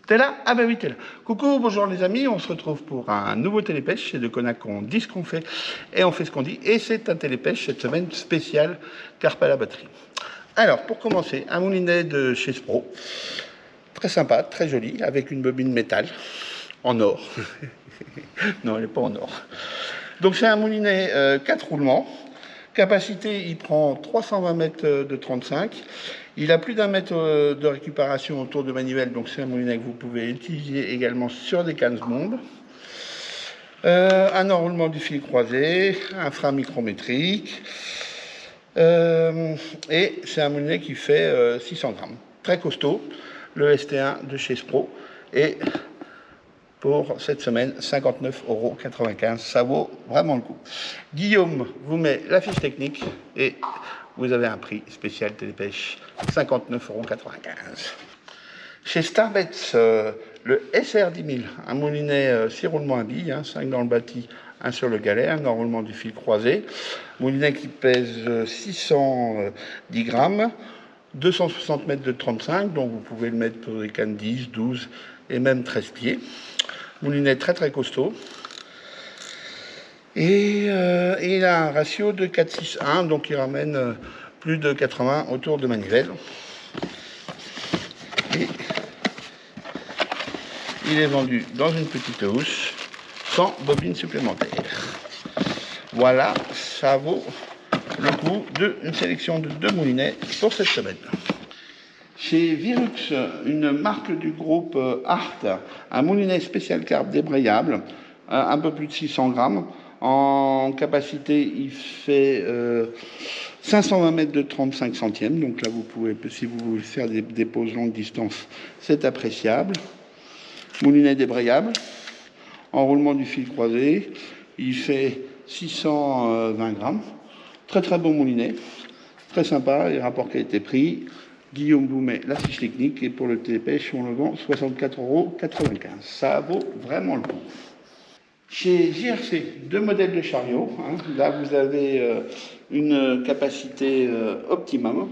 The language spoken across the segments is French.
T'es là? Ah bah oui, t'es là. Coucou, bonjour les amis, on se retrouve pour un nouveau télépêche. C'est de Konak, on dit ce qu'on fait et on fait ce qu'on dit. Et c'est un télépêche cette semaine spécial carpe à la batterie. Alors, pour commencer, un moulinet de chez Spro. Très sympa, très joli, avec une bobine métal en or. Non, elle n'est pas en or. Donc c'est un moulinet 4 roulements. Capacité, il prend 320 mètres de 35. Il a plus d'un mètre de récupération autour de manivelle, donc c'est un moulinet que vous pouvez utiliser également sur des cannes bombes. Un enroulement du fil croisé, un frein micrométrique. Et c'est un moulinet qui fait 600 grammes. Très costaud, le ST1 de chez Spro. Et pour cette semaine, 59,95 €. Ça vaut vraiment le coup. Guillaume vous met la fiche technique et vous avez un prix spécial télépêche, 59,95 €. Chez Starbets, le SR10000, un moulinet 6 roulements à billes, 5 dans le bâti, 1 sur le galet, un enroulement du fil croisé. Moulinet qui pèse 610 grammes, 260 mètres de 35, donc vous pouvez le mettre pour des cannes 10, 12 et même 13 pieds. Moulinet très très costaud. Et il a un ratio de 4,6:1, donc il ramène plus de 80 autour de manivelle. Et il est vendu dans une petite housse, sans bobine supplémentaire. Voilà, ça vaut le coup d'une sélection de 2 moulinets pour cette semaine. Chez Virux, une marque du groupe Art, un moulinet spécial carpe débrayable, un peu plus de 600 grammes. En capacité, il fait 520 mètres de 35 centièmes. Donc là, vous pouvez, si vous voulez faire des pauses longue distance, c'est appréciable. Moulinet débrayable, enroulement du fil croisé. Il fait 620 grammes. Très très bon moulinet. Très sympa, les rapports qualité-prix. Guillaume vous met la fiche technique et pour le télépêche, on le vend 64,95 €. Ça vaut vraiment le coup. Chez JRC, 2 modèles de chariot. Là, vous avez une capacité optimum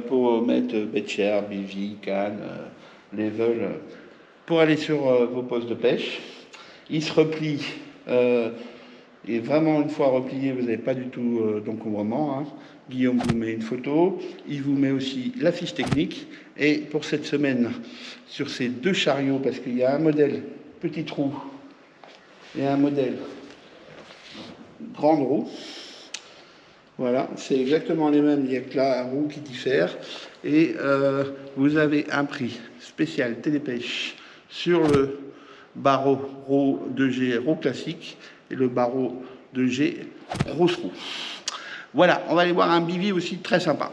pour mettre bécher, bivy, canne, level, pour aller sur vos postes de pêche. Il se replie, et vraiment une fois replié, vous n'avez pas du tout d'encombrement. Guillaume vous met une photo, il vous met aussi la fiche technique. Et pour cette semaine, sur ces 2 chariots, parce qu'il y a un modèle petit roue et un modèle grande roue, voilà, c'est exactement les mêmes, il n'y a que la roue qui diffère. Et vous avez un prix spécial télépêche sur le barreau roue 2G roue classique et le barreau 2G grosse roue. Voilà, on va aller voir un bivy aussi très sympa.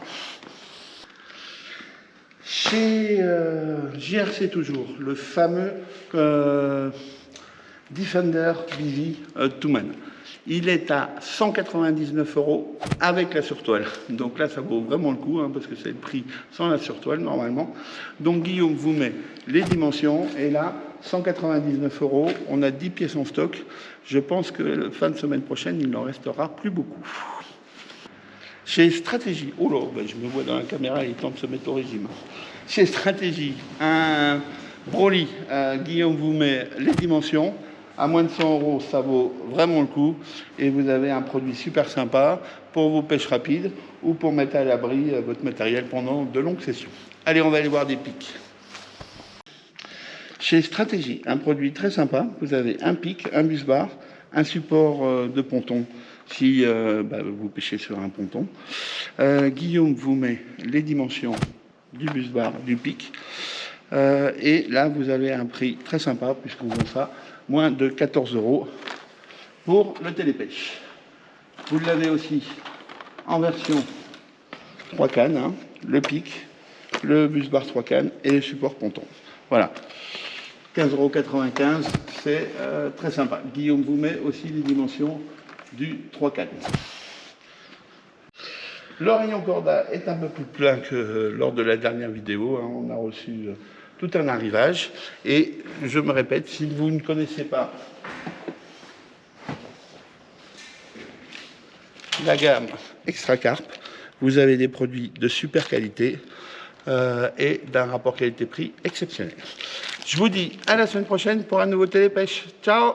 Chez JRC toujours, le fameux Defender Bivy Two-Man. Il est à 199 € avec la surtoile. Donc là, ça vaut vraiment le coup, parce que c'est le prix sans la surtoile normalement. Donc Guillaume vous met les dimensions et là, 199 €. On a 10 pièces en stock. Je pense que fin de semaine prochaine, il n'en restera plus beaucoup. Chez Stratégie, oh là, ben je me vois dans la caméra, il est temps de se mettre au régime. Chez Stratégie, un Broly, Guillaume vous met les dimensions. À moins de 100 €, ça vaut vraiment le coup. Et vous avez un produit super sympa pour vos pêches rapides ou pour mettre à l'abri votre matériel pendant de longues sessions. Allez, on va aller voir des pics. Chez Stratégie, un produit très sympa. Vous avez un pic, un bus bar, un support de ponton si vous pêchez sur un ponton. Guillaume vous met les dimensions du bus bar, du pic. Et là, vous avez un prix très sympa puisqu'on vend ça moins de 14 € pour le télépêche. Vous l'avez aussi en version 3 cannes, le pic, le bus bar 3 cannes et le support ponton. Voilà. 15,95 €, c'est très sympa. Guillaume vous met aussi les dimensions du 3 cannes. Le rayon corda est un peu plus plein que lors de la dernière vidéo. On a reçu tout un arrivage. Et je me répète, si vous ne connaissez pas la gamme Extra Carpe, vous avez des produits de super qualité et d'un rapport qualité-prix exceptionnel. Je vous dis à la semaine prochaine pour un nouveau Télépêche. Ciao!